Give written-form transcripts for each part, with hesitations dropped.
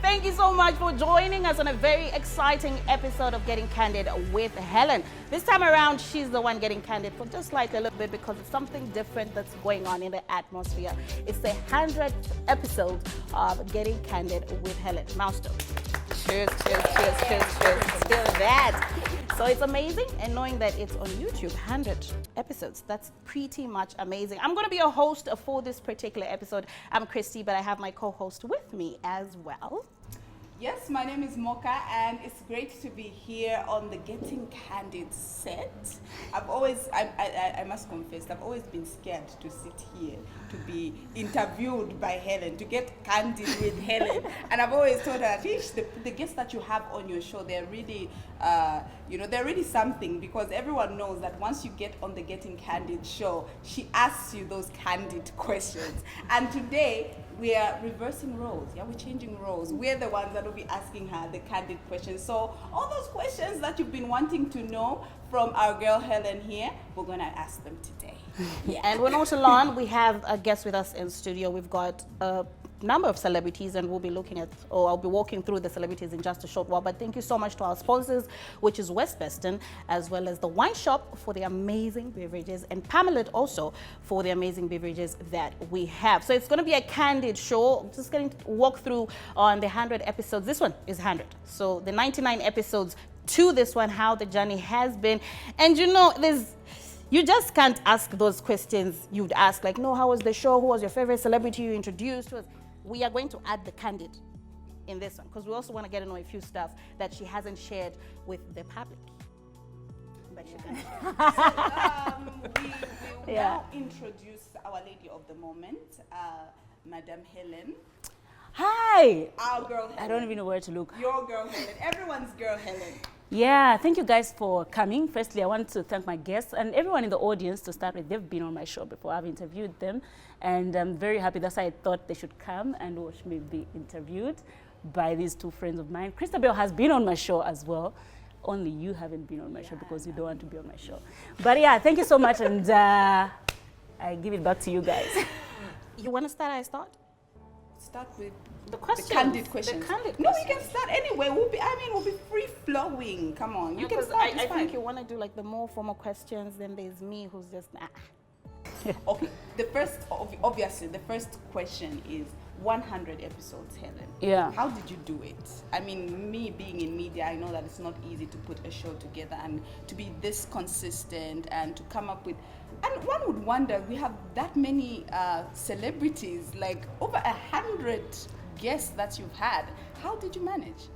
Thank you so much for joining us on a very exciting episode of Getting Candid with Helen. This time around, she's the one getting candid for just like a little bit because it's something different that's going on in the atmosphere. It's the 100th episode of Getting Candid with Helen. Milestone. Cheers, cheers, cheers, cheers, cheers. Feel that. So it's amazing, and knowing that it's on YouTube, 100 episodes, that's pretty much amazing. I'm going to be a host for this particular episode. I'm Christy, but I have my co-host with me as well. Yes, my name is Mooka, and it's great to be here on the Getting Candid set. I must confess, I've always been scared to sit here, to be interviewed by Helen, to get candid with Helen. And I've always told her, the guests that you have on your show, they're really, they're really something, because everyone knows that once you get on the Getting Candid show, she asks you those candid questions. And today, we are reversing roles. Yeah, we're changing roles. We're the ones that will be asking her the candid questions. So all those questions that you've been wanting to know from our girl Helen here, we're going to ask them today. Yeah. And we're not alone. We have a guest with us in studio. We've got a number of celebrities, and we'll be looking at, or I'll be walking through the celebrities in just a short while. But thank you so much to our sponsors, which is Westbeston, as well as the wine shop for the amazing beverages, and Pamela also for the amazing beverages that we have. So it's going to be a candid show. Just going to walk through on the 100 episodes. This one is 100. So the 99 episodes to this one, how the journey has been. And you just can't ask those questions you'd ask, like, no, how was the show? Who was your favorite celebrity you introduced to us? We are going to add the candid in this one, because we also want to get to know a few stuff that she hasn't shared with the public. But she can. We will now introduce our lady of the moment, Madam Helen. Hi! Our girl Helen. I don't even know where to look. Your girl Helen. Everyone's girl Helen. Yeah, thank you guys for coming. Firstly, I want to thank my guests and everyone in the audience to start with. They've been on my show before. I've interviewed them, and I'm very happy. That's why I thought they should come and watch me be interviewed by these two friends of mine. Christy has been on my show as well. Only you haven't been on my show because you don't want to be on my show. But yeah, thank you so much, and I give it back to you guys. You want to start? I start? Start with the questions. The candid questions. The candid no, questions. we can start anyway. We'll be free flowing. Come on, you can start. I think you want to do like the more formal questions. Then there's me, who's just Okay. Obviously, the first question is 100 episodes, Helen. Yeah. How did you do it? I mean, me being in media, I know that it's not easy to put a show together and to be this consistent and to come up with. And one would wonder, we have that many celebrities, like over 100 guests that you've had. How did you manage?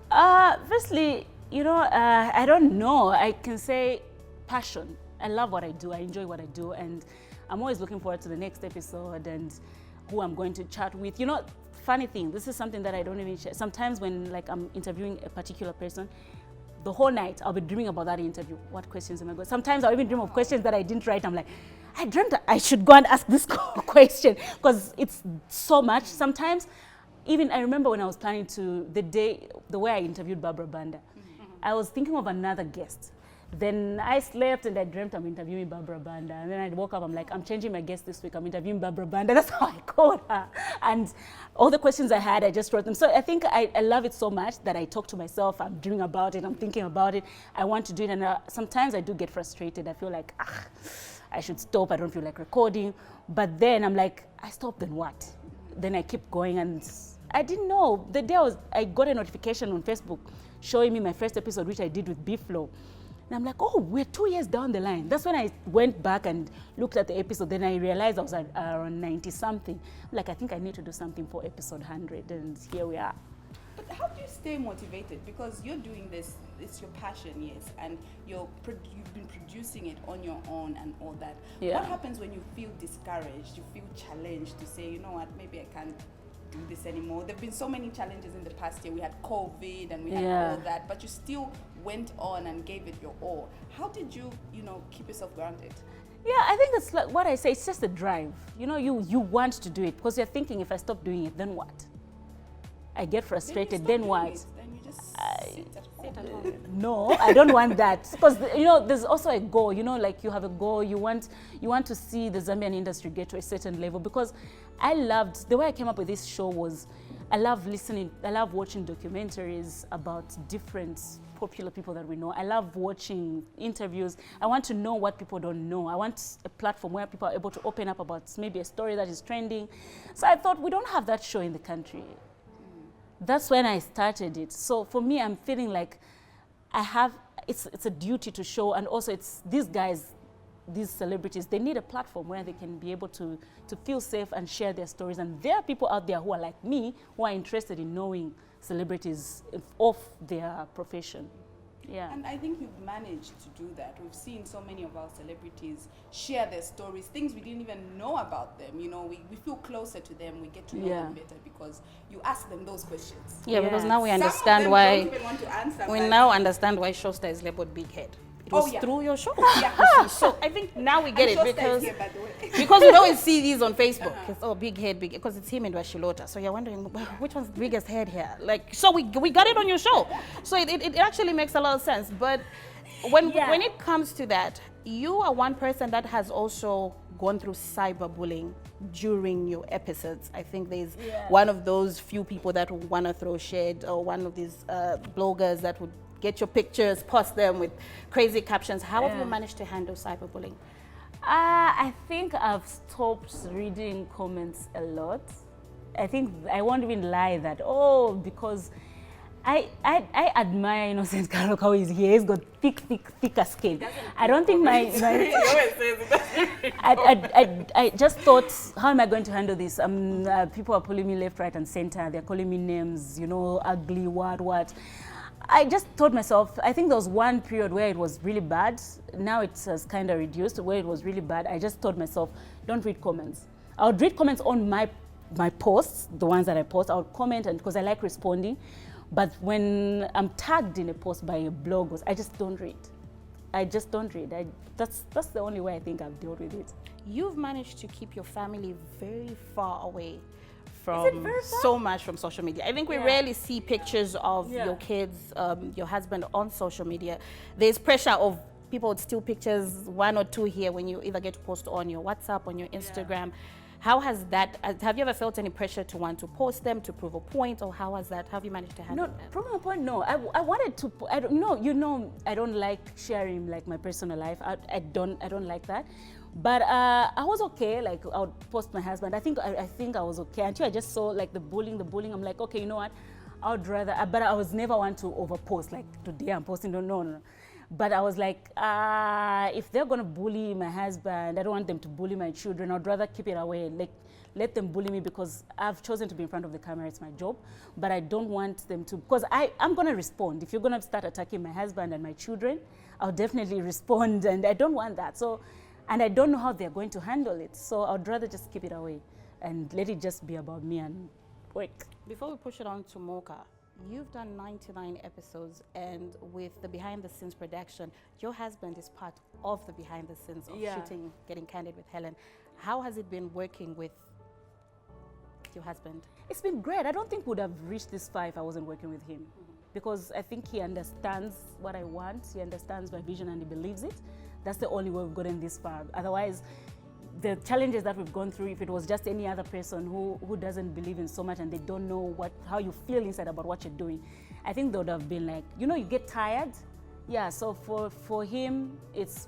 Firstly, I don't know. I can say passion. I love what I do. I enjoy what I do, and I'm always looking forward to the next episode and who I'm going to chat with. Funny thing, this is something that I don't even share. Sometimes when I'm interviewing a particular person, the whole night I'll be dreaming about that interview. What questions am I going? Sometimes I'll even dream of questions that I didn't write. I'm like, I dreamt that I should go and ask this question because it's so much. Sometimes, even I remember when I was planning the way I interviewed Barbara Banda, I was thinking of another guest. Then I slept and I dreamt I'm interviewing Barbara Banda. And then I woke up, I'm like, I'm changing my guest this week. I'm interviewing Barbara Banda. That's how I called her. And all the questions I had, I just wrote them. So I think I love it so much that I talk to myself. I'm dreaming about it. I'm thinking about it. I want to do it. And sometimes I do get frustrated. I feel like, I should stop. I don't feel like recording. But then I'm like, I stop, then what? Then I keep going. And I didn't know. The day I got a notification on Facebook showing me my first episode, which I did with B-Flow. And I'm like, oh, we're 2 years down the line. That's when I went back and looked at the episode. Then I realized I was at around 90-something. Like, I think I need to do something for episode 100, and here we are. But how do you stay motivated? Because you're doing this, it's your passion, yes, and you've been producing it on your own and all that. Yeah. What happens when you feel discouraged, you feel challenged to say, you know what, maybe I can't do this anymore? There have been so mmany challenges in the past year. We had COVID and we had all that, but you still went on and gave it your all. How did you, keep yourself grounded? Yeah, I think it's like what I say, it's just a drive. You want to do it because you're thinking, if I stop doing it, then what? I get frustrated, then what? Then you just sit at home. No, I don't want that. Because, there's also a goal, like you have a goal, you want to see the Zambian industry get to a certain level. Because I loved, the way I came up with this show was, I love listening. I love watching documentaries about different popular people that we know. I love watching interviews. I want to know what people don't know. I want a platform where people are able to open up about maybe a story that is trending. So I thought, we don't have that show in the country. That's when I started it. So for me, I'm feeling like it's a duty to show, and also it's these guys, these celebrities, they need a platform where they can be able to feel safe and share their stories. And there are people out there who are like me, who are interested in knowing celebrities of their profession. Yeah. And I think you've managed to do that. We've seen so many of our celebrities share their stories, things we didn't even know about them. You know, we feel closer to them, we get to know them better because you ask them those questions. Yeah, because now we Some of understand them why. don't even want to answer, We but- now understand why Shosta is labeled big head. It was through your show. Yeah. So I think now we get it Shosta is because here, by the way. because we always see these on Facebook. It's big head, big, because it's him and Washilota. So you're wondering, well, which one's the biggest head here? Like, so we got it on your show. So it actually makes a lot of sense. But when it comes to that, you are one person that has also gone through cyberbullying during your episodes. I think there's one of those few people that would want to throw shade, or one of these bloggers that would get your pictures, post them with crazy captions. How have you managed to handle cyberbullying? I think I've stopped reading comments a lot. I think I won't even lie that, because I admire Innocent Carol how he's got thicker skin. I don't think I just thought, how am I going to handle this? People are pulling me left, right, and center. They're calling me names, ugly, what. I just told myself, I think there was one period where it was really bad. Now it has kind of reduced, where it was really bad. I just told myself, don't read comments. I would read comments on my posts, the ones that I post. I would comment, and because I like responding. But when I'm tagged in a post by a blog, I just don't read. That's the only way I think I've dealt with it. You've managed to keep your family very far away from so much from social media. I think we rarely see pictures of your kids, your husband on social media. There's pressure of people would steal pictures, one or two here, when you either get to post on your WhatsApp, on your Instagram. How has that, have you ever felt any pressure to want to post them to prove a point, or how has that, how have you managed to handle that? Proving a point, no. I wanted to, I don't know, I don't like sharing like my personal life. I don't like that. But I was okay. Like, I would post my husband. I think I was okay until I just saw like the bullying. I'm like, okay, you know what? I would rather. But I was never one to overpost. Like today I'm posting. No. But I was like, if they're gonna bully my husband, I don't want them to bully my children. I'd rather keep it away. Like, let them bully me because I've chosen to be in front of the camera. It's my job. But I don't want them to, because I'm gonna respond. If you're gonna start attacking my husband and my children, I'll definitely respond, and I don't want that. So. And I don't know how they're going to handle it. So I'd rather just keep it away and let it just be about me and work. Before we push it on to Mooka, you've done 99 episodes, and with the behind the scenes production, your husband is part of the behind the scenes of shooting Getting Candid with Helen. How has it been working with your husband? It's been great. I don't think we would have reached this far if I wasn't working with him. Because I think he understands what I want, he understands my vision, and he believes it. That's the only way we've gotten this far. Otherwise, the challenges that we've gone through, if it was just any other person who doesn't believe in so much and they don't know how you feel inside about what you're doing, I think they would have been like, you get tired. Yeah, so for him,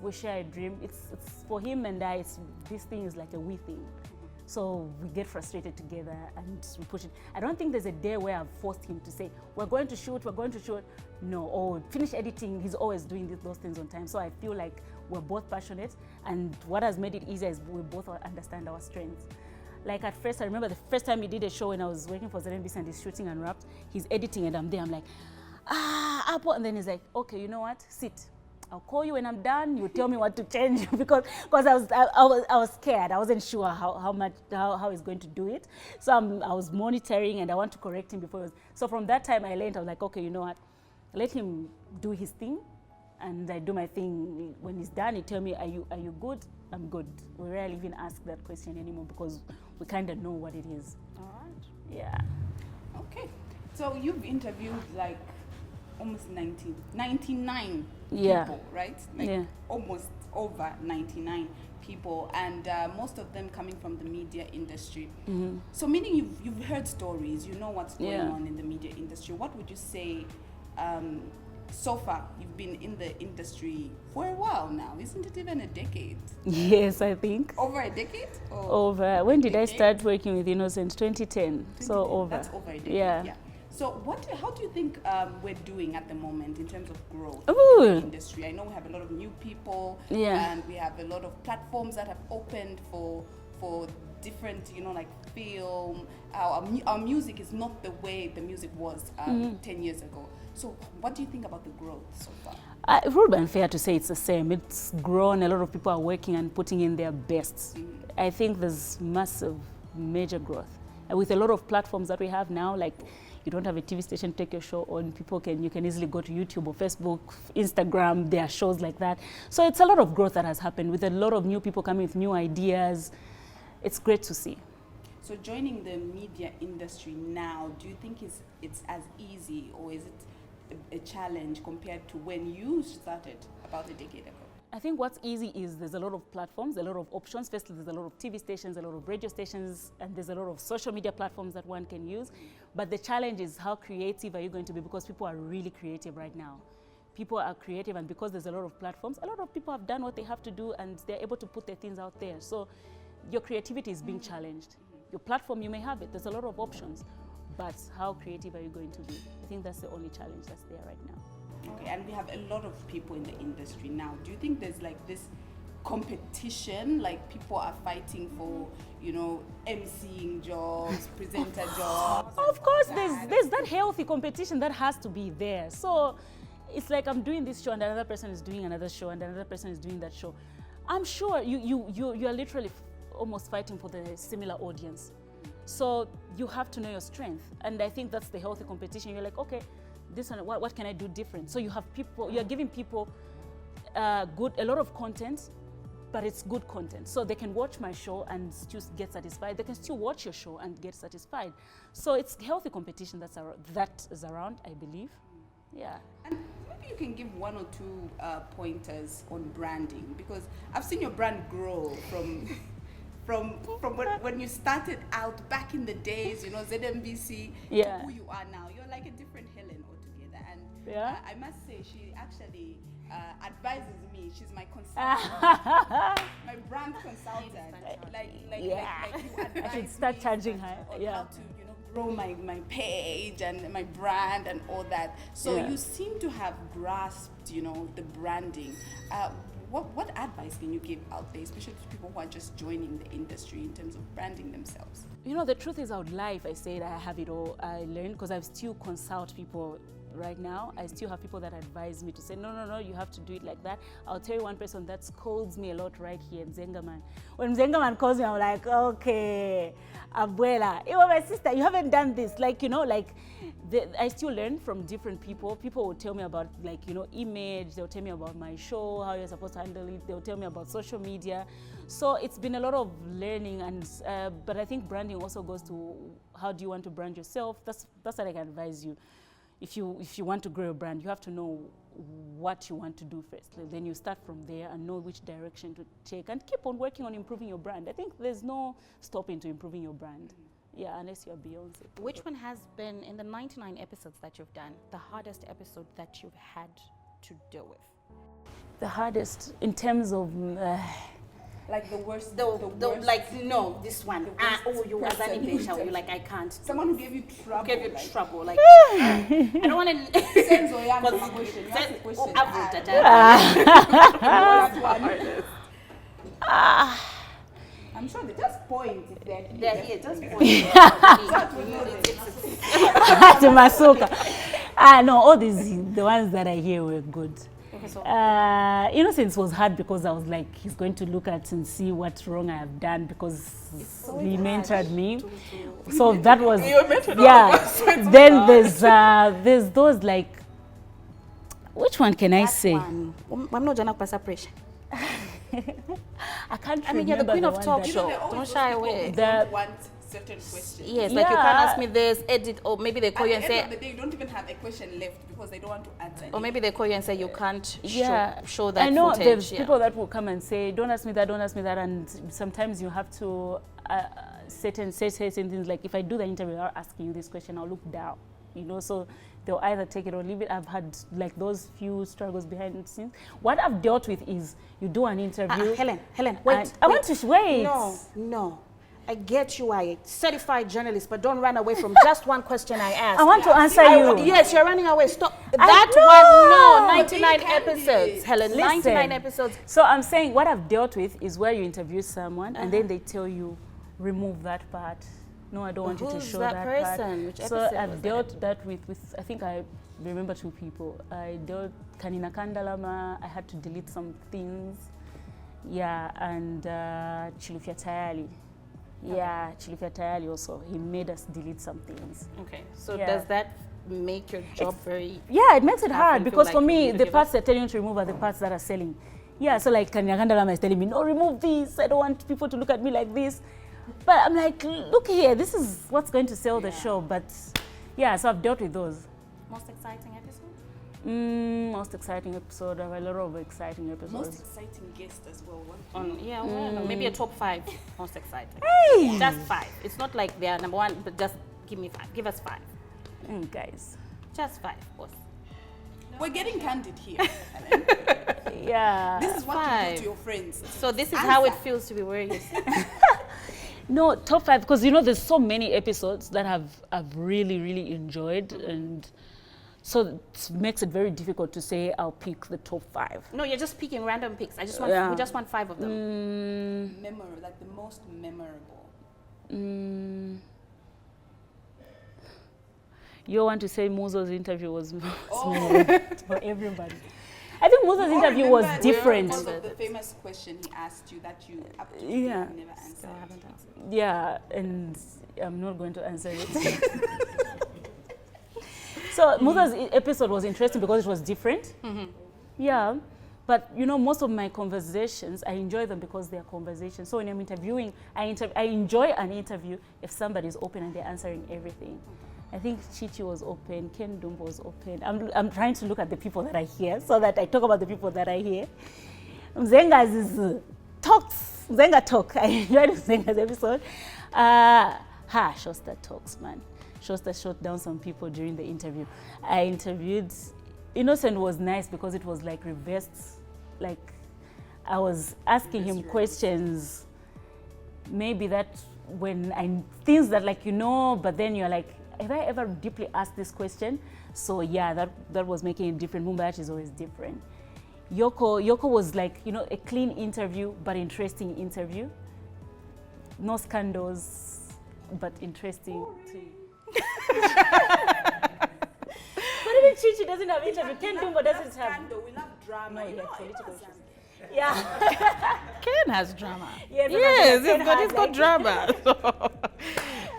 we share a dream. It's for him and I, this thing is like a we thing. So we get frustrated together and we push it. I don't think there's a day where I've forced him to say, we're going to shoot. No, or finish editing. He's always doing those things on time. So I feel like we're both passionate, and what has made it easier is we both understand our strengths. Like at first, I remember the first time he did a show when I was working for ZNBC and he's shooting Unwrapped, he's editing and I'm there, I'm like, Apple, and then he's like, okay, you know what, sit. I'll call you when I'm done. You tell me what to change because I was scared. I wasn't sure how he's going to do it. So I was monitoring and I want to correct him before. So from that time I learned. I was like, okay, you know what? Let him do his thing, and I do my thing. When he's done, he tell me, are you good? I'm good. We rarely even ask that question anymore because we kind of know what it is. All right. Yeah. Okay. So you've interviewed like almost 99 Yeah. people, right? Like Yeah. almost over 99 people, and most of them coming from the media industry. So meaning you've heard stories, you know what's going on in the media industry. What would you say, so far, you've been in the industry for a while now, isn't it even a decade? Yes, I think. Over a decade? Or Over. When did I start working with Innocent? 2010. So over. That's over a decade. Yeah. So how do you think we're doing at the moment in terms of growth Ooh. in the industry? I know we have a lot of new people, Yeah. and we have a lot of platforms that have opened for different, like film. Our music is not the way the music was 10 years ago. So what do you think about the growth so far? It would be unfair to say it's the same. It's grown. A lot of people are working and putting in their best. I think there's massive, major growth. And with a lot of platforms that we have now, like you don't have a TV station, take your show on. You can easily go to YouTube or Facebook, Instagram. There are shows like that. So it's a lot of growth that has happened with a lot of new people coming with new ideas. It's great to see. So joining the media industry now, do you think it's as easy, or is it a challenge compared to when you started about a decade ago? I think what's easy is there's a lot of platforms, a lot of options. Firstly, there's a lot of TV stations, a lot of radio stations, and there's a lot of social media platforms that one can use. But the challenge is how creative are you going to be, because people are really creative right now. People are creative, and because there's a lot of platforms, a lot of people have done what they have to do and they're able to put their things out there. So your creativity is being challenged. Your platform, you may have it, there's a lot of options, but how creative are you going to be? I think that's the only challenge that's there right now. Okay, and we have a lot of people in the industry now. Do you think there's like this competition, like people are fighting for, emceeing jobs, presenter jobs? Of course, there's that healthy competition that has to be there. So it's like I'm doing this show and another person is doing another show and another person is doing that show. I'm sure you are literally almost fighting for the similar audience. So you have to know your strength. And I think that's the healthy competition. You're like, okay, this one, what can I do different? So you have people, you're giving people a lot of content, but it's good content. So they can watch my show and just get satisfied. They can still watch your show and get satisfied. So it's healthy competition that is around, I believe. Yeah. And maybe you can give one or two pointers on branding, because I've seen your brand grow from when you started out back in the days, ZMBC, to who you are now. You're like a different Helen altogether. And I must say, she actually advises me. She's my consultant, my brand consultant. Like you advise I should start charging her. on how to grow my page and my brand and all that. So you seem to have grasped, the branding. What advice can you give out there, especially to people who are just joining the industry in terms of branding themselves? The truth is I would lie if I said I have it all. I learned, because I still consult people right now. I still have people that advise me to say, no, you have to do it like that. I'll tell you one person that scolds me a lot right here, Mzengaman. When Mzengaman calls me, I'm like, okay, Bwalya, you are my sister, you haven't done this. I still learn from different people. People will tell me about image, they'll tell me about my show, how you're supposed to handle it, they'll tell me about social media. So it's been a lot of learning, and but I think branding also goes to how do you want to brand yourself. That's what I can advise you. If you want to grow a brand, you have to know what you want to do first. Then you start from there and know which direction to take and keep on working on improving your brand. I think there's no stopping to improving your brand. Yeah, unless you're Beyonce. Which one has been, in the 99 episodes that you've done, the hardest episode that you've had to deal with? The hardest in terms of... like the worst, no, this one. You as an English, you're like, I can't. Someone who gave you trouble. I don't want to. I'm sure they just point if they're here. Just point. To Masuka. No, all these, the ones that I hear were good. Okay, so Innocence was hard because I was like, he's going to look at and see what wrong I have done, because he mentored me. So that was, Then there's those like, which one can I say? I'm not going to pass pressure. I can't remember. I mean, you're the queen of talk You show. know, Don't shy away. Don't want certain questions. Yes, like you can't Yeah. ask me this, edit, or maybe they call At you the and end say, of the day, you don't even have a question left because they don't want to answer. or maybe they call you and say you can't Yeah, show that I know footage. there's yeah. people that will come and say, "Don't ask me that, don't ask me that," and sometimes you have to say certain things like, "If I do the interview without asking you this question, I'll look down," So they'll either take it or leave it. I've had like those few struggles behind the scenes. What I've dealt with is you do an interview. Helen, wait. and I want to wait. No. I get you are a certified journalist, but don't run away from just one question I asked. I want to answer you. Yes, you're running away. Stop. I That know. one, no. 99 Be candid. episodes, Helen. Listen. 99 episodes. So I'm saying what I've dealt with is where you interview someone and then they tell you, remove that part. No, I don't want you to Who's show that that person? part. Which So episode I've was dealt that with I think I remember 2 people. I dealt Kanina Kandalama. I had to delete some things. Yeah, and Chilufya Tayali. Yeah, Chilufya Tayali also. He made us delete some things. Okay. So Yeah. does that make your job very... Yeah, it makes it Have hard them feel because like for you me, need to the give parts they're telling you to remove are the parts that are selling. Yeah, so like Kanina Kandalama is telling me, no, remove this. I don't want people to look at me like this. But I'm like, look here, this is what's going to sell the show. But yeah, so I've dealt with those. Most exciting episode? Most exciting episode. I have a lot of exciting Most episodes. exciting guest as well. Maybe a top 5 most exciting. Hey! Just 5. It's not like they are number 1, but just give me 5. Give us 5. Guys. Just 5, boss. We're getting candid here. Yeah. This is what you 5. do to your friends. So this is how it feels to be where you No, top 5, because there's so many episodes that I've really, really enjoyed, and so it makes it very difficult to say I'll pick the top 5. No, you're just picking random picks. We just want 5 of them. Memorable, like the most memorable. You want to say Muzo's interview was for everybody. I think Muzo's interview was different. Because of the famous question he asked you that you up to Yeah. never answered. Yeah, and I'm not going to answer it. So Muzo's episode was interesting because it was different. Yeah, but most of my conversations, I enjoy them because they are conversations. So when I'm interviewing, I enjoy an interview if somebody's open and they're answering everything. I think Chichi was open, Ken Dumbo was open. I'm trying to look at the people that I hear so that I talk about the people that I hear. Mzenga's is talks. Mzenga talk. I enjoyed Mzenga's episode. Shosta talks, man. Shosta shot down some people during the interview. I interviewed... Innocent was nice because it was like reversed. Like I was asking him questions, maybe that things that but then you're like, have I ever deeply asked this question? So yeah, that was making it different. Mumbai is always different. Yoko was like, a clean interview, but interesting interview. No scandals, but interesting too. But even Chichi doesn't have interview. Ken Dumbo doesn't have. Scandal, we love drama. No, you yeah, know, political you know, issues. Yeah. Ken has drama. Yes, He's got drama.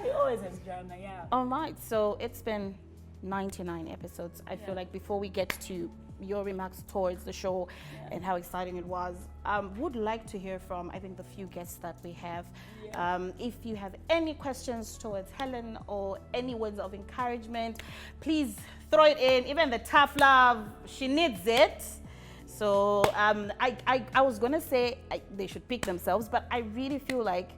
He always has drama, yeah. All right, so it's been 99 episodes. I feel like before we get to your remarks towards the show and how exciting it was, would like to hear from, I think, the few guests that we have. If you have any questions towards Helen or any words of encouragement, please throw it in. Even the tough love, she needs it. So I was going to say they should pick themselves, but I really feel like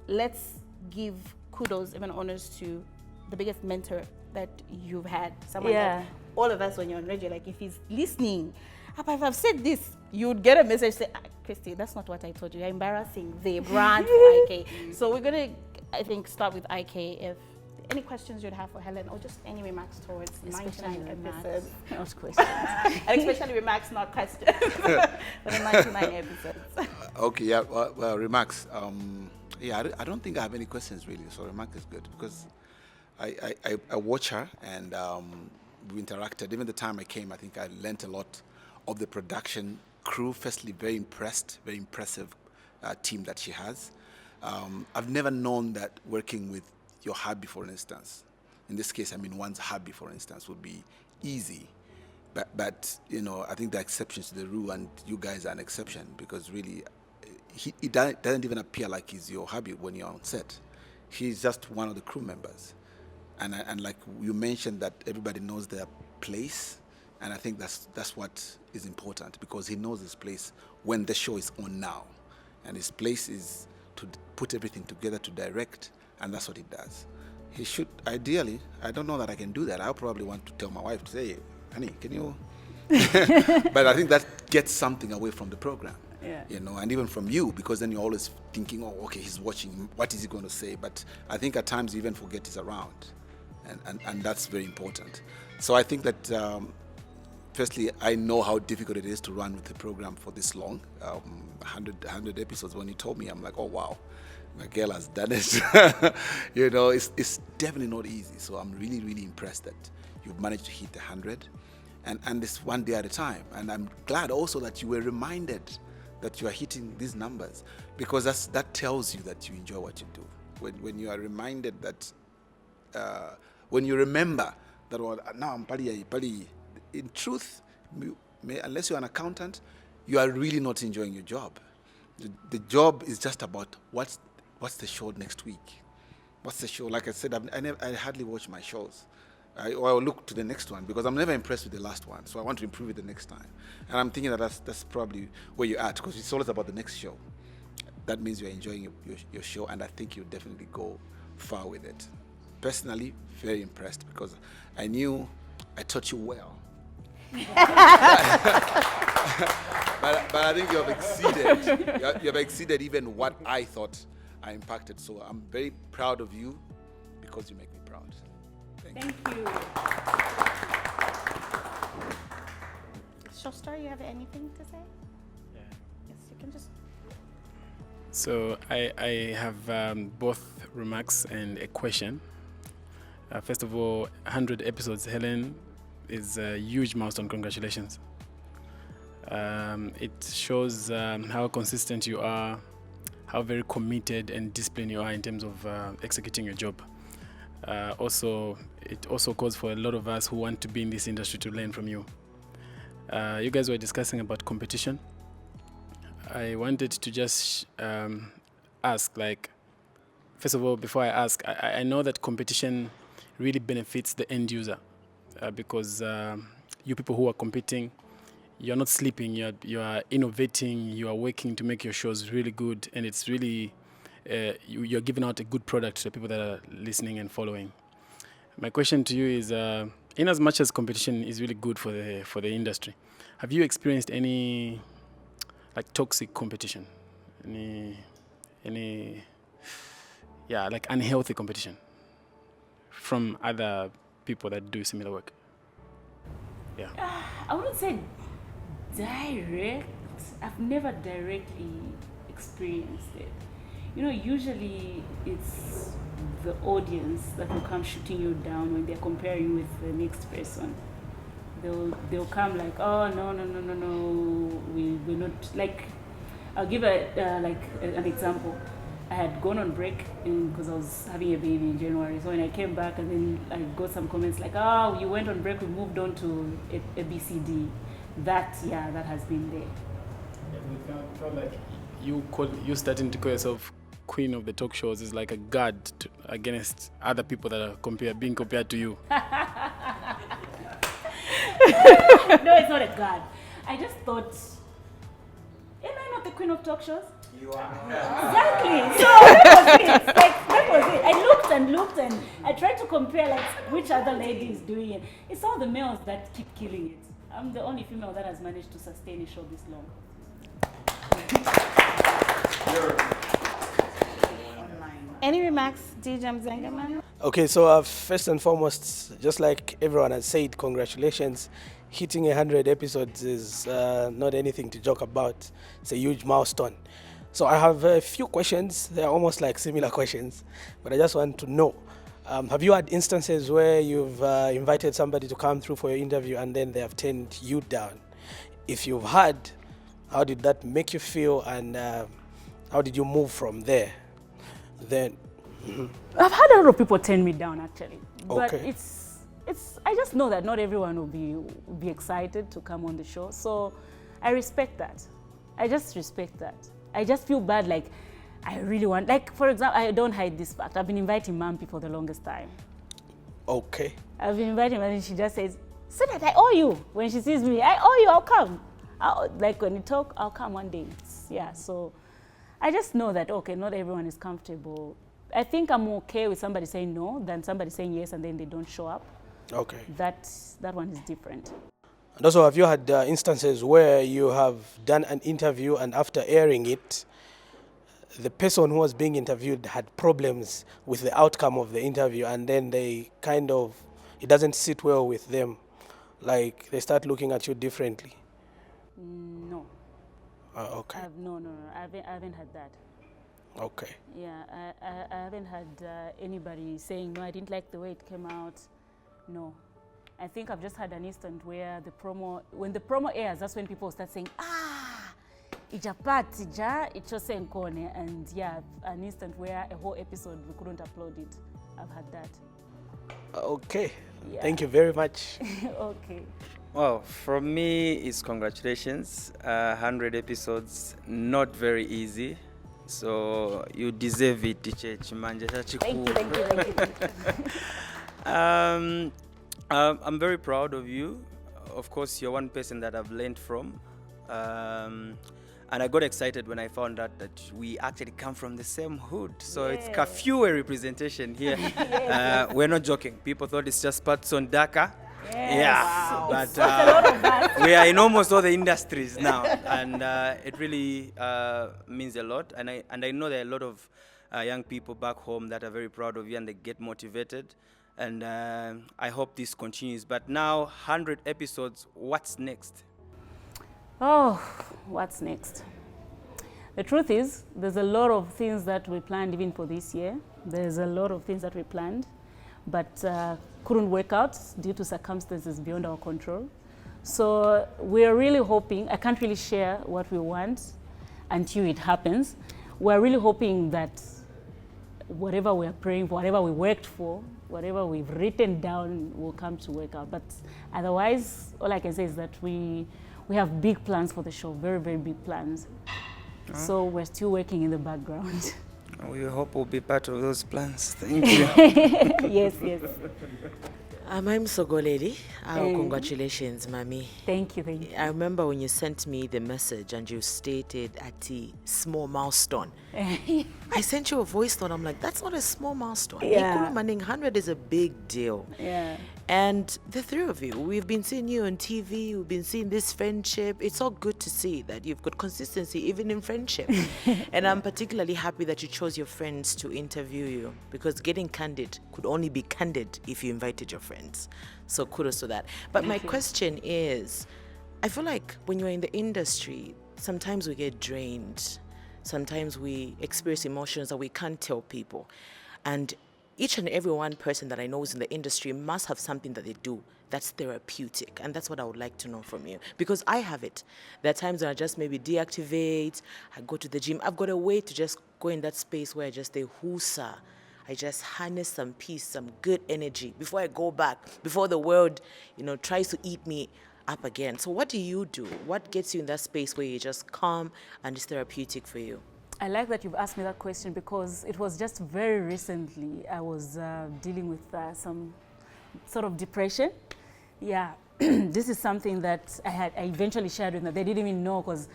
let's give kudos, even honors to the biggest mentor that you've had. Someone that all of us, when you're on radio, like if he's listening, if I've said this, you would get a message say, Christy, that's not what I told you. You're embarrassing the brand for IK. So we're going to, I think, start with IK. If any questions you'd have for Helen or just any remarks towards 99 episodes. Not questions. And especially remarks, not questions. For the 99 episodes. Okay, yeah, well remarks. I don't think I have any questions really. So remark is good because I watch her and we interacted. Even the time I came, I think I learned a lot of the production crew. Firstly, very impressive team that she has. I've never known that working with your hubby, for instance, in this case, I mean one's hubby, for instance, would be easy. But I think there are exceptions to the rule, and you guys are an exception because really, it doesn't even appear like he's your hubby when you're on set. He's just one of the crew members. And like you mentioned, that everybody knows their place. And I think that's what is important, because he knows his place when the show is on now. And his place is to put everything together, to direct, and that's what he does. He should, ideally, I don't know that I can do that. I'll probably want to tell my wife to say, honey, can you? But I think that gets something away from the program. Yeah. You know, and even from you, because then you're always thinking, oh, okay, he's watching, what is he going to say? But I think at times you even forget he's around, and that's very important. So I think that, firstly, I know how difficult it is to run with the program for this long, 100 episodes. When you told me, I'm like, oh, wow, my girl has done it. You know, it's definitely not easy. So I'm really, really impressed that you've managed to hit 100, and this one day at a time. And I'm glad also that you were reminded that you are hitting these numbers, because that tells you that you enjoy what you do. When you are reminded that, when you remember that, well, now I'm pali. In truth, unless you're an accountant, you are really not enjoying your job. The job is just about what's the show next week. What's the show? Like I said, I hardly watch my shows. I'll look to the next one, because I'm never impressed with the last one. So I want to improve it the next time. And I'm thinking that that's probably where you're at, because it's always about the next show. That means you're enjoying your show, and I think you'll definitely go far with it. Personally, very impressed, because I taught you well. But I think you have exceeded. You have exceeded even what I thought I impacted. So I'm very proud of you, because you make me proud. Thank you. Shostar, you have anything to say? Yeah. Yes, you can just. So I have both remarks and a question. First of all, 100 episodes, Helen, is a huge milestone. Congratulations. It shows how consistent you are, how very committed and disciplined you are in terms of executing your job. It also calls for a lot of us who want to be in this industry to learn from you. You guys were discussing about competition. I wanted to just ask, like, first of all, before I ask, I know that competition really benefits the end user, because you people who are competing, you're not sleeping, you are innovating, you are working to make your shows really good, and it's really, you're giving out a good product to the people that are listening and following. My question to you is, in as much as competition is really good for the industry, have you experienced any like toxic competition? Any like unhealthy competition from other people that do similar work? Yeah. I wouldn't say direct. I've never directly experienced it. You know, usually it's the audience that will come shooting you down when they're comparing you with the next person. They'll come like, oh no, we're not, like, I'll give an example. I had gone on break because I was having a baby in January. So when I came back, and then I got some comments like, oh, you went on break, we moved on to a BCD. That has been there. Yeah, we felt like you starting to call yourself queen of the talk shows is like a guard against other people that are being compared to you. No, it's not a guard. I just thought, am I not the queen of talk shows? You are. Exactly. So that was it. I looked and I tried to compare like which other lady is doing it. It's all the males that keep killing it. I'm the only female that has managed to sustain a show this long. Any remarks, DJ Mzengaman? Okay, so first and foremost, just like everyone has said, congratulations. Hitting 100 episodes is not anything to joke about. It's a huge milestone. So I have a few questions. They're almost like similar questions, but I just want to know, have you had instances where you've invited somebody to come through for your interview and then they have turned you down? If you've had, how did that make you feel, and how did you move from there? Then I've had a lot of people turn me down actually, but Okay. it's I just know that not everyone will be excited to come on the show, so I respect that. I just respect that. I just feel bad, like I really want, like, for example, I don't hide this fact. I've been inviting Mampi for the longest time. Okay. I've been inviting her and she just says, so that I owe you. When she sees me, I owe you, I'll come. Like when you talk, I'll come one day. Yeah, so I just know that, okay, not everyone is comfortable. I think I'm okay with somebody saying no than somebody saying yes and then they don't show up. Okay. That one is different. And also, have you had instances where you have done an interview and after airing it, the person who was being interviewed had problems with the outcome of the interview and then they kind of, it doesn't sit well with them, like they start looking at you differently? No. Okay. No, I haven't had that. Okay. Yeah, I haven't had anybody saying, no, I didn't like the way it came out. No. I think I've just had an instant where when the promo airs, that's when people start saying, and yeah, an instant where a whole episode we couldn't upload it. I've had that. Okay. Yeah. Thank you very much. Okay. Well, from me, it's congratulations. 100 episodes, not very easy. So you deserve it, Teacher Chimanje. Thank you. I'm very proud of you. Of course, you're one person that I've learned from. And I got excited when I found out that we actually come from the same hood. So it's Kafue representation here. We're not joking. People thought it's just Patson Dhaka. Yeah, Wow. But we are in almost all the industries now, and it really means a lot. And I know there are a lot of young people back home that are very proud of you and they get motivated. And I hope this continues. But now, 100 episodes, what's next? Oh, what's next? The truth is, there's a lot of things that we planned even for this year. There's a lot of things that we planned, but couldn't work out due to circumstances beyond our control. So we're really hoping, I can't really share what we want until it happens. We're really hoping that whatever we're praying for, whatever we worked for, whatever we've written down will come to work out. But otherwise, all I can say is that we have big plans for the show, very, very big plans. So we're still working in the background. We hope we'll be part of those plans. Thank you. Yes. I'm Sogoleli. Congratulations, Mami. Thank you. I remember when you sent me the message and you stated at a small milestone. I sent you a voice note. I'm like, that's not a small milestone. Yeah. 100 is a big deal. Yeah. And the three of you, we've been seeing you on TV, we've been seeing this friendship. It's all good to see that you've got consistency even in friendship. And I'm particularly happy that you chose your friends to interview you, because getting candid could only be candid if you invited your friends. So kudos to that. But my question is, I feel like when you're in the industry, sometimes we get drained. Sometimes we experience emotions that we can't tell people. And each and every one person that I know is in the industry must have something that they do that's therapeutic. And that's what I would like to know from you. Because I have it. There are times when I just maybe deactivate, I go to the gym. I've got a way to just go in that space where I just say, whoosa. I just harness some peace, some good energy before I go back, before the world, tries to eat me up again. So what do you do? What gets you in that space where you're just calm and it's therapeutic for you? I like that you've asked me that question, because it was just very recently I was dealing with some sort of depression. Yeah, this is something that I eventually shared with them. They didn't even know, because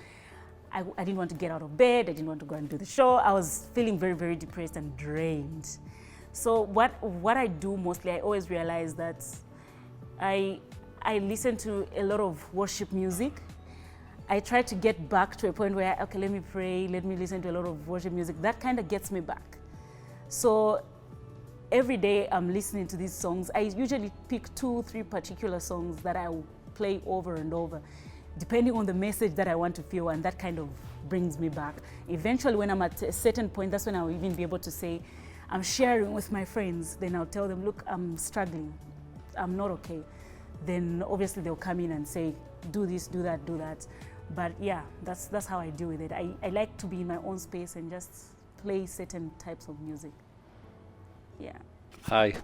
I didn't want to get out of bed. I didn't want to go and do the show. I was feeling very, very depressed and drained. So what I do mostly, I always realize that I listen to a lot of worship music. I try to get back to a point where, okay, let me pray, let me listen to a lot of worship music. That kind of gets me back. So every day I'm listening to these songs. I usually pick 2-3 particular songs that I will play over and over, depending on the message that I want to feel, and that kind of brings me back. Eventually, when I'm at a certain point, that's when I'll even be able to say, I'm sharing with my friends. Then I'll tell them, look, I'm struggling. I'm not okay. Then obviously they'll come in and say, do this, do that, do that. But yeah, that's how I deal with it. I like to be in my own space and just play certain types of music. Yeah. Hi.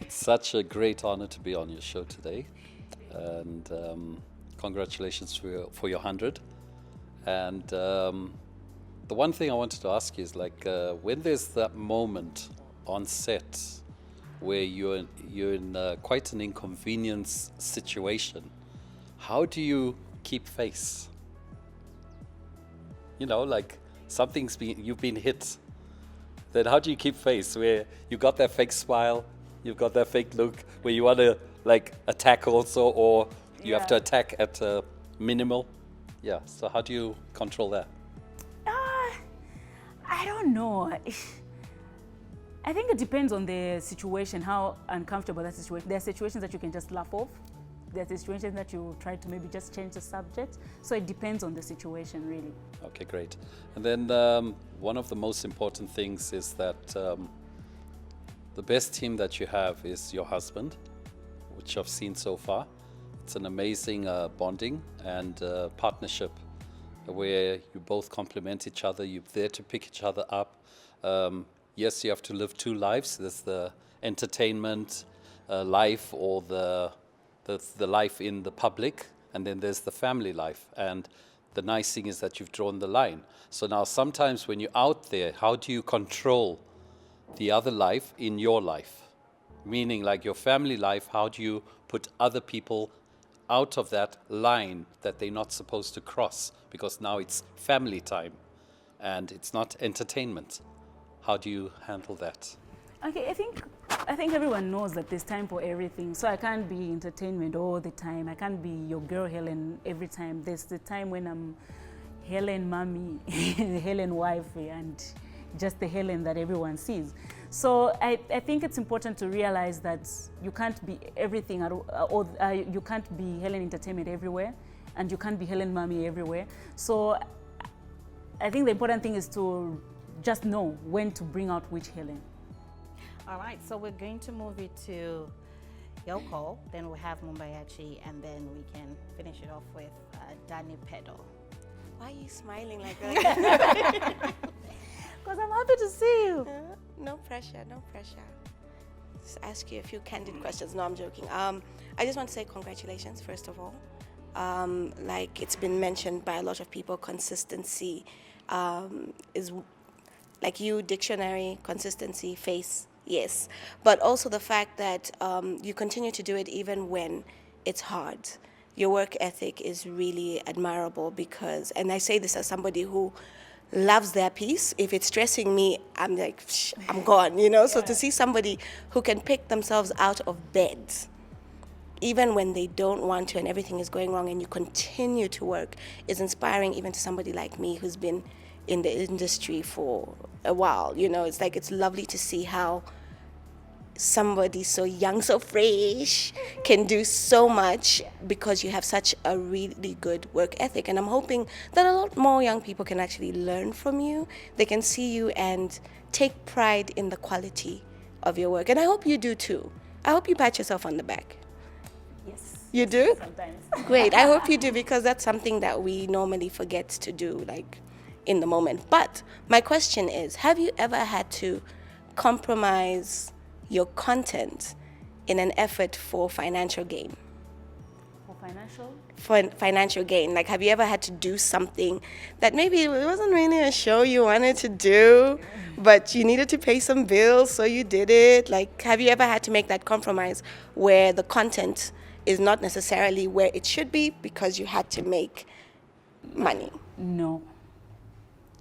It's such a great honor to be on your show today. And congratulations for your 100. And the one thing I wanted to ask you is like when there's that moment on set where you're in quite an inconvenience situation, how do you keep face? You know, like you've been hit. Then how do you keep face where you got that fake smile, you've got that fake look where you want to like attack also, or you have to attack at minimal? Yeah. So how do you control that? I don't know. I think it depends on the situation, how uncomfortable that situation. There are situations that you can just laugh off. There are situations that you try to maybe just change the subject. So it depends on the situation, really. Okay, great. And then one of the most important things is that the best team that you have is your husband, which I've seen so far. It's an amazing bonding and partnership where you both complement each other. You're there to pick each other up. Yes, you have to live two lives. There's the entertainment life, or the life in the public, and then there's the family life. And the nice thing is that you've drawn the line. So now sometimes when you're out there, how do you control the other life in your life? Meaning like your family life, how do you put other people out of that line that they're not supposed to cross? Because now it's family time and it's not entertainment. How do you handle that? Okay, I think everyone knows that there's time for everything. So I can't be entertainment all the time. I can't be your girl Helen every time. There's the time when I'm Helen mommy, Helen wife, and just the Helen that everyone sees. So I think it's important to realize that you can't be everything, or you can't be Helen entertainment everywhere, and you can't be Helen mommy everywhere. So I think the important thing is to just know when to bring out which Helen. All right, so we're going to move it to Yoko, then we'll have Mumbayachi, and then we can finish it off with Danny Pedal. Why are you smiling like that? Because I'm happy to see you. No pressure, no pressure. Just ask you a few candid questions. No, I'm joking. I just want to say congratulations, first of all. Like it's been mentioned by a lot of people, consistency is like you, dictionary, consistency, face, yes. But also the fact that you continue to do it even when it's hard. Your work ethic is really admirable because, and I say this as somebody who loves their piece. If it's stressing me, I'm like, I'm gone, you know? So to see somebody who can pick themselves out of bed, even when they don't want to and everything is going wrong and you continue to work, is inspiring even to somebody like me who's been in the industry for a while, you know? It's like, it's lovely to see how somebody so young, so fresh, can do so much because you have such a really good work ethic. And I'm hoping that a lot more young people can actually learn from you. They can see you and take pride in the quality of your work. And I hope you do too. I hope you pat yourself on the back. Yes. You do? Sometimes. Great. I hope you do, because that's something that we normally forget to do, like in the moment. But my question is, have you ever had to compromise your content in an effort for financial gain? For financial? For financial gain. Like, have you ever had to do something that maybe it wasn't really a show you wanted to do, but you needed to pay some bills, so you did it? Like, have you ever had to make that compromise where the content is not necessarily where it should be because you had to make money? No.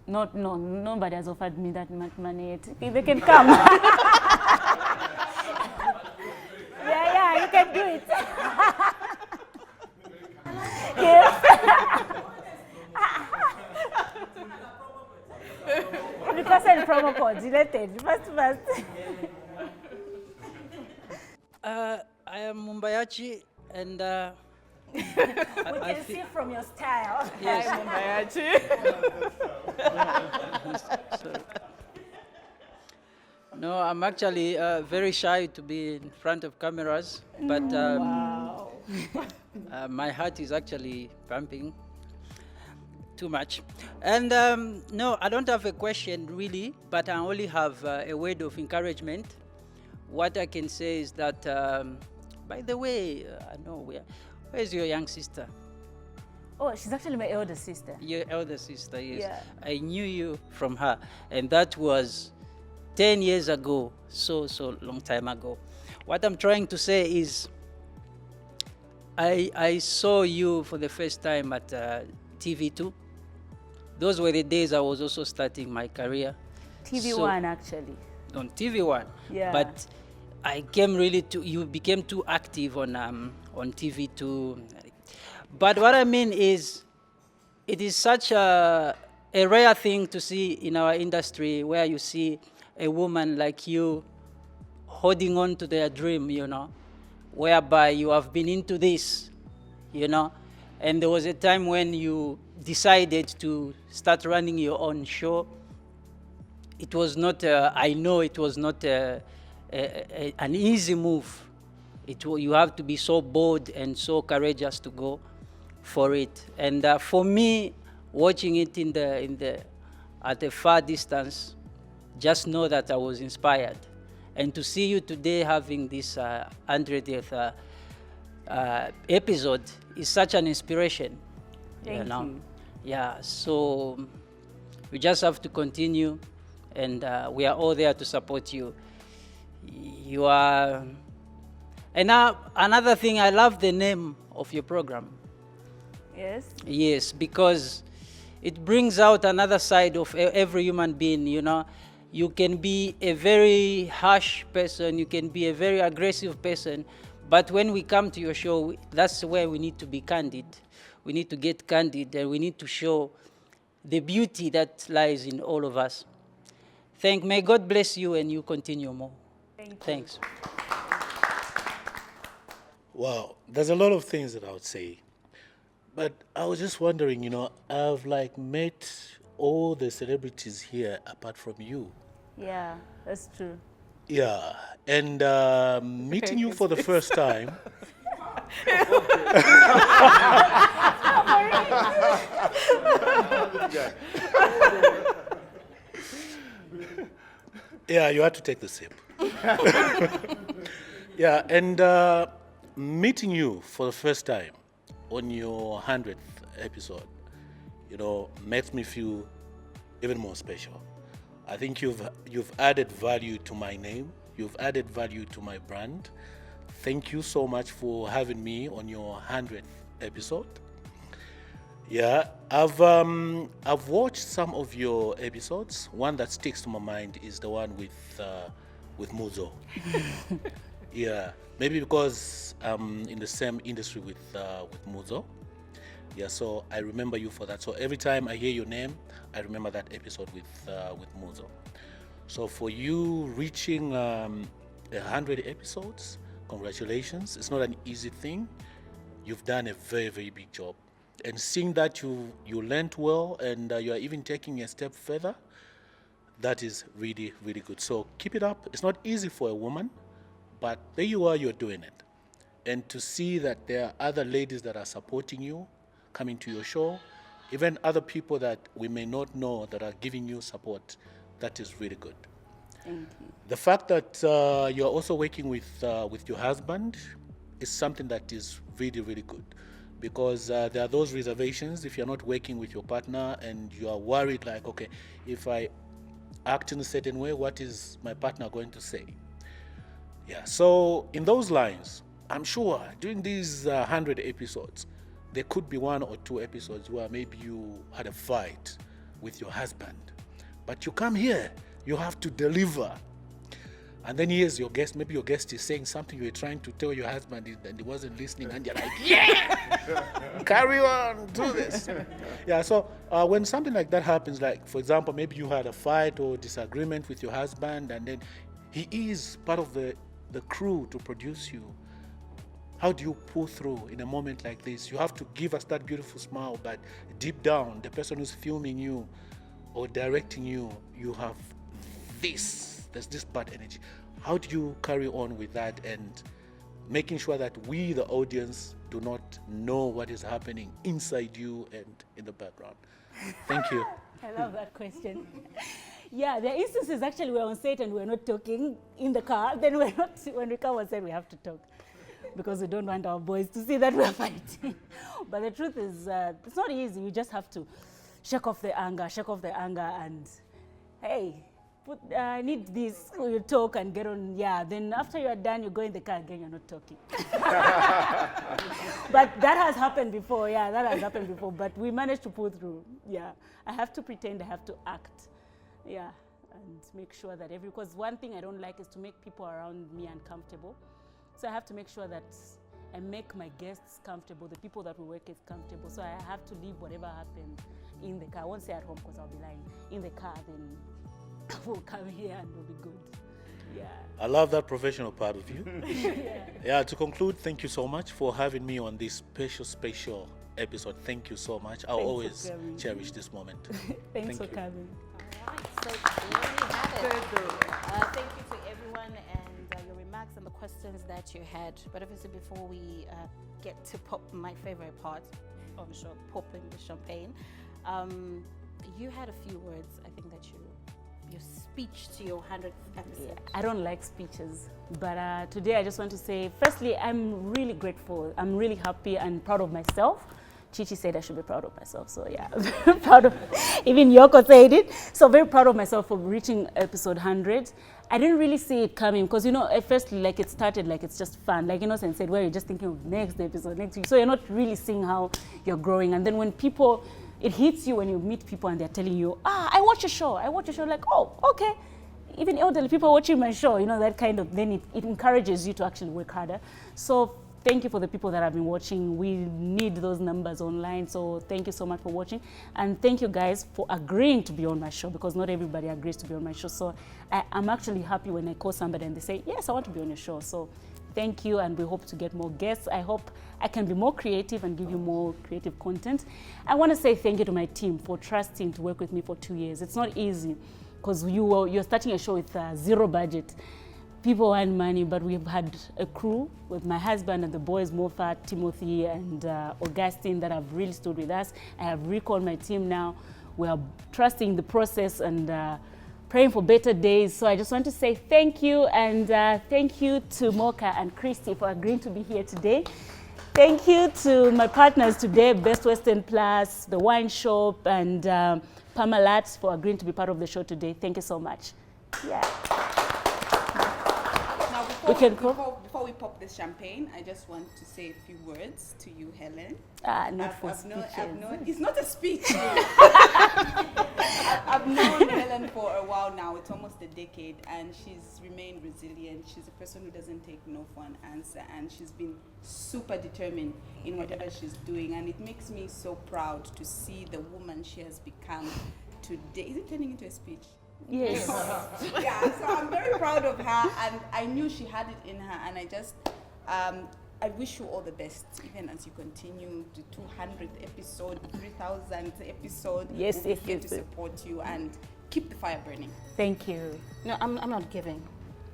Nobody has offered me that much money yet. If they can come. Yeah, you can do it. Yes. Because and promo code deleted. First. I am Mumbayachi, and We can see from your style. yes. No, I'm actually very shy to be in front of cameras, but my heart is actually pumping too much. And no, I don't have a question really, but I only have a word of encouragement. What I can say is that, by the way, I know where's your young sister? Oh, she's actually my elder sister. Your elder sister, yes. Yeah. I knew you from her, and that was 10 years ago, so long time ago. What I'm trying to say is, I saw you for the first time at TV2. Those were the days I was also starting my career. TV1 actually. On TV1. Yeah. But I came really to, you became too active on TV2. But what I mean is, it is such a rare thing to see in our industry where you see a woman like you holding on to their dream, you know, whereby you have been into this, you know, and there was a time when you decided to start running your own show. It was not, I know it was not an easy move. You have to be so bold and so courageous to go for it. And for me, watching it at a far distance, just know that I was inspired. And to see you today having this 100th episode is such an inspiration. Thank you. Yeah, so we just have to continue, and we are all there to support you. You are... And now, another thing, I love the name of your program. Yes? Yes, because it brings out another side of every human being, you know. You can be a very harsh person, you can be a very aggressive person, but when we come to your show, that's where we need to be candid. We need to get candid, and we need to show the beauty that lies in all of us. May God bless you, and you continue more. Thanks. Wow, there's a lot of things that I would say. But I was just wondering, you know, I've met all the celebrities here apart from you. Yeah, that's true. Yeah, and meeting you for the first time. Yeah, you had to take the sip. Yeah, and meeting you for the first time on your 100th episode, you know, makes me feel even more special. I think you've added value to my name. You've added value to my brand. Thank you so much for having me on your 100th episode. Yeah, I've watched some of your episodes. One that sticks to my mind is the one with Muzo. Yeah, maybe because I'm in the same industry with Muzo. Yeah, so I remember you for that. So every time I hear your name, I remember that episode with Muzo. So for you reaching 100 episodes, congratulations. It's not an easy thing. You've done a very, very big job. And seeing that you learned well and you are even taking a step further, that is really, really good. So keep it up. It's not easy for a woman, but there you are, you're doing it. And to see that there are other ladies that are supporting you, coming to your show, even other people that we may not know that are giving you support, that is really good. Thank you. The fact that you're also working with your husband is something that is really, really good, because there are those reservations if you're not working with your partner and you are worried like, okay, if I act in a certain way, what is my partner going to say? Yeah, so in those lines, I'm sure during these 100 episodes, there could be 1 or 2 episodes where maybe you had a fight with your husband. But you come here, you have to deliver. And then here's your guest, maybe your guest is saying something you were trying to tell your husband and he wasn't listening, and you're like, yeah, carry on, do this. Yeah, so when something like that happens, like for example, maybe you had a fight or disagreement with your husband and then he is part of the crew to produce you. How do you pull through in a moment like this? You have to give us that beautiful smile, but deep down, the person who's filming you or directing you, you have there's this bad energy. How do you carry on with that and making sure that we, the audience, do not know what is happening inside you and in the background? Thank you. I love that question. Yeah, there are instances actually we're on set and we're not talking in the car. Then when we come on set, we have to talk. because we don't want our boys to see that we're fighting. But the truth is, it's not easy. You just have to shake off the anger, and hey, I need this. You talk and get on. Yeah, then after you're done, you go in the car again, you're not talking. But that has happened before. Yeah, that has happened before. But we managed to pull through. Yeah, I have to pretend, I have to act. Yeah, and make sure that because one thing I don't like is to make people around me uncomfortable. So I have to make sure that I make my guests comfortable, the people that we work with comfortable. So I have to leave whatever happened in the car. I won't say at home because I'll be lying. In the car, then we'll come here and we'll be good. Yeah. I love that professional part of you. Yeah, to conclude, thank you so much for having me on this special episode. Thank you so much. I'll always cherish this moment. Thanks for coming. All right, so there you have it. Thank you to everyone and your remarks and the questions that you had. But obviously, before we get to pop my favorite part on the show, popping the champagne, you had a few words, I think, that your speech to your 100th episode. I don't like speeches, but today I just want to say, firstly, I'm really grateful. I'm really happy and proud of myself. Chichi said I should be proud of myself, so yeah, very proud of, even Yoko said it. So very proud of myself for reaching episode 100. I didn't really see it coming because, at first, like, it started like it's just fun. Like, and said, well, you're just thinking of next episode, next week. So you're not really seeing how you're growing. And then when people, it hits you when you meet people and they're telling you, I watch your show. Like, oh, okay. Even elderly people watching my show, that kind of, then it encourages you to actually work harder. So thank you for the people that have been watching. We need those numbers online. So thank you so much for watching. And thank you guys for agreeing to be on my show, because not everybody agrees to be on my show. So I'm actually happy when I call somebody and they say, yes, I want to be on your show. So thank you, and we hope to get more guests. I hope I can be more creative and give you more creative content. I want to say thank you to my team for trusting to work with me for 2 years. It's not easy because you're starting a show with zero budget. People want money, but we've had a crew with my husband and the boys, Moffat, Timothy, and Augustine, that have really stood with us. I have recalled my team now. We are trusting the process and praying for better days. So I just want to say thank you, and thank you to Mooka and Christy for agreeing to be here today. Thank you to my partners today, Best Western Plus, The Wine Shop, and Pamalat for agreeing to be part of the show today. Thank you so much. Yeah. Before we pop this champagne, I just want to say a few words to you, Helen. It's not a speech. I've known Helen for a while now. It's almost a decade, and she's remained resilient. She's a person who doesn't take no for an answer, and she's been super determined in whatever she's doing, and it makes me so proud to see the woman she has become today. Is it turning into a speech? Yes. Yeah, so I'm very proud of her, and I knew she had it in her, and I just, I wish you all the best, even as you continue the 200th episode, 3,000th episode. Yes, we'll be here to support you and keep the fire burning. Thank you. No, I'm not giving.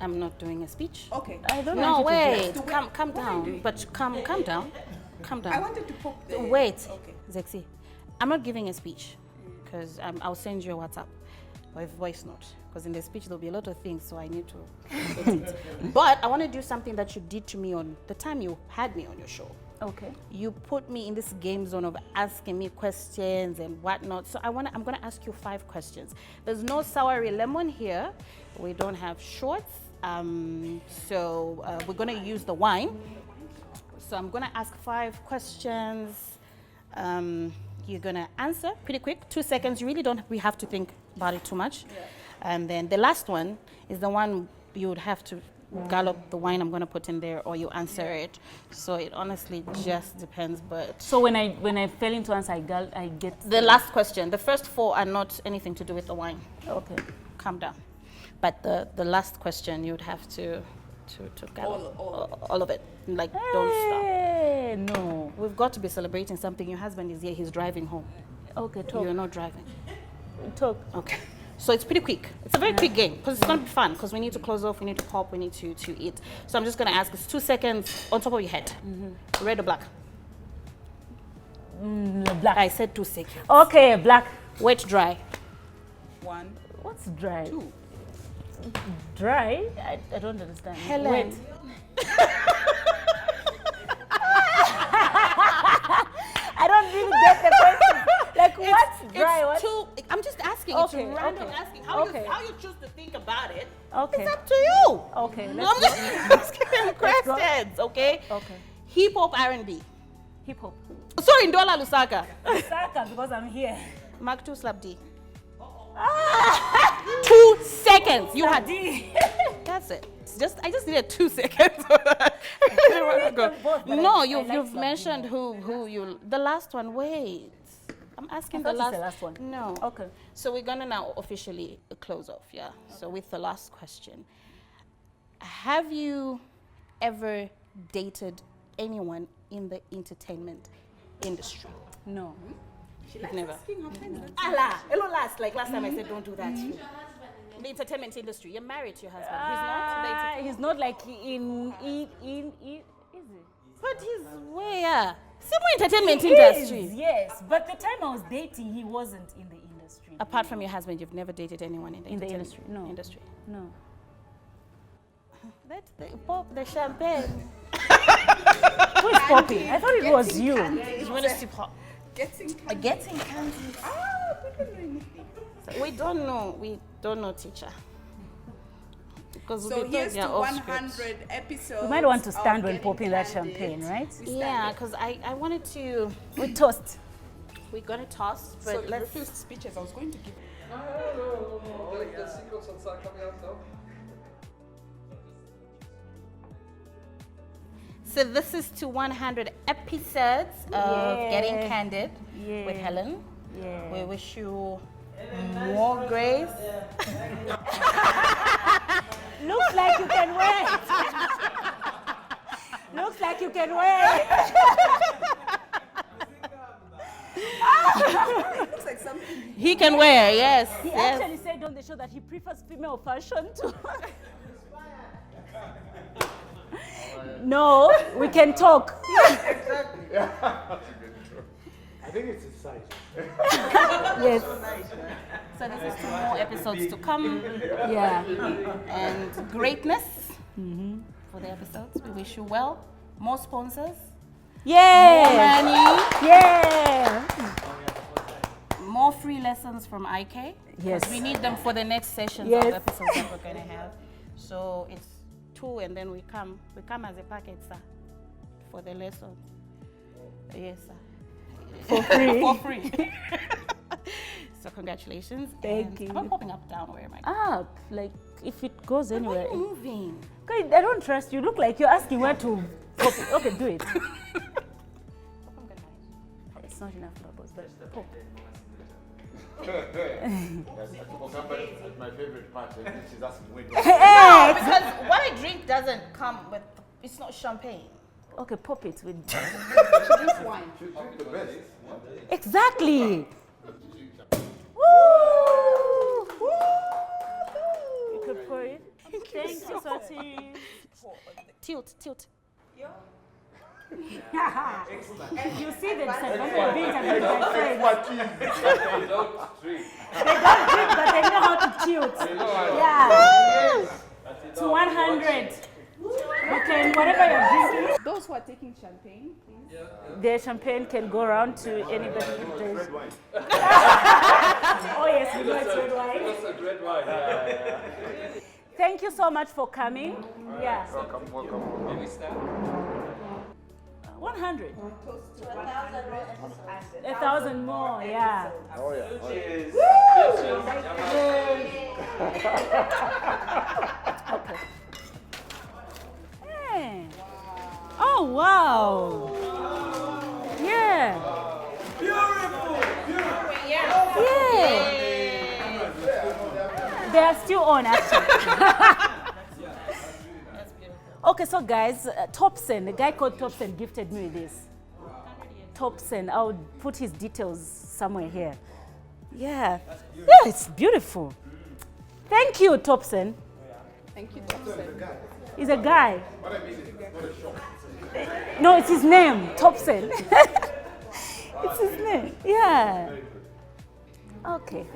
I'm not doing a speech. Okay. I don't No, know. wait. Calm down. But calm down. Calm down. I wanted to pop the... Wait. Okay. Zexi, I'm not giving a speech because I'll send you a WhatsApp or a voice note, because in the speech there'll be a lot of things, so I need to edit. But I want to do something that you did to me on the time you had me on your show. Okay. You put me in this game zone of asking me questions and whatnot. So I'm gonna ask you 5 questions. There's no sour lemon here. We don't have shorts. So we're gonna use the wine. So I'm gonna ask 5 questions. You're gonna answer pretty quick, 2 seconds. You really don't. We have to think about it too much. Yeah. And then the last one is the one you would have to gallop the wine I'm gonna put in there, or you answer it. So it honestly just depends. But so when I fail into answer, I get the last question. The first 4 are not anything to do with the wine. Okay. Calm down. But the last question you would have to gallop all of it. Like, don't stop. No. We've got to be celebrating something. Your husband is here. He's driving home. Okay, talk. You're not driving. Talk. Okay. So it's pretty quick. It's a very quick game because it's going to be fun, because we need to close off, we need to pop, we need to eat. So I'm just going to ask, it's 2 seconds on top of your head. Mm-hmm. Red or black? Black. I said 2 seconds. Okay, black. Wet, dry? 1. What's dry? 2. Dry? I don't understand. Helen. Wet. asking. Okay, It's random okay, asking. How okay. you choose to think about it? Okay. It's up to you. Okay, I'm let's just go. asking him questions, okay? Okay. Hip hop R&B. Hip hop. Sorry, Ndola Lusaka. Saka, because I'm here. Mark 2 slap D. 2 seconds. You had D. That's it. I just needed 2 seconds. I didn't want to go. Both, but No, I you've like slap mentioned D. who you. The last one. Wait. I'm asking I the thought last. it's the last one. No. Okay. So we're gonna now officially close off. Yeah. So with the last question, have you ever dated anyone in the entertainment industry? No. You've never. Allah, hello last. Like last time I said, don't do that. The entertainment industry. You're married to your husband. He's not like in is he? But he's where? Same entertainment He industry. is, yes, but the time I was dating, he wasn't in the industry. Apart from your husband, you've never dated anyone in the entertainment industry? No. Industry. No. That's the pop, the champagne. Who is popping? I thought it was you. You want to see pop? Getting Getting Candid. We don't know. We don't know, teacher. Because So here's to 100 episodes. You might want to stand of when Getting popping that Candid. champagne, right? Yeah, because I wanted to. We toast. We're gonna toss, but So let's. refused speeches. I was going to give. So this is to 100 episodes of Getting Candid with Helen. Yeah. We wish you more grace. Looks like you can wear it. Looks like you can wear it. Looks like something. He can wear, yes. He yes. actually said on the show that he prefers female fashion too. No, we can talk. I think it's his size. Yes. So this is 2 more episodes to come. Yeah. And greatness for the episodes. We wish you well. More sponsors. Yeah. More money. Yeah. More free lessons from IK. Yes. We need them for the next sessions Yes. of episodes that we're going to have. So it's 2 and then we come as a package, sir, for the lessons. Yes, sir. For free. For free. So congratulations. Thank you. Am I popping up, down? Where am I? Up, like if it goes Why anywhere. are you moving? Okay, I don't trust you. Look like you're asking where to pop it. Okay, do it. It's not enough bubbles, but pop. My favorite part. She's asking where No, because what I drink doesn't come with. It's not champagne. Okay, pop it with. She drinks wine. the best. Exactly. Woo! You could pour it. Thank you, Swati. Tilt. You see the disadvantage of being interviewed by friends. They don't drink. They don't drink, but they know how to tilt. Yeah. To 100. You can, whatever you're drinking. Those who are taking champagne, please. The champagne can go around to anybody who does. Oh yes, we know it's red wine. That's a great wine. Yeah. Thank you so much for coming. Yeah. Welcome. Can we stand? 100. Toast to 100. 1,000 more, yeah. Oh yeah. Okay. Hey. Oh wow. Yeah. Yeah. They are still on actually. Okay, so guys, Topsen, a guy called Topsen gifted me with this. Topsen, I'll put his details somewhere here. Yeah. Yeah, it's beautiful. Thank you, Topsen. Thank you, Topsen. He's a guy. No, it's his name, Topsen. It's his name. Yeah. Okay.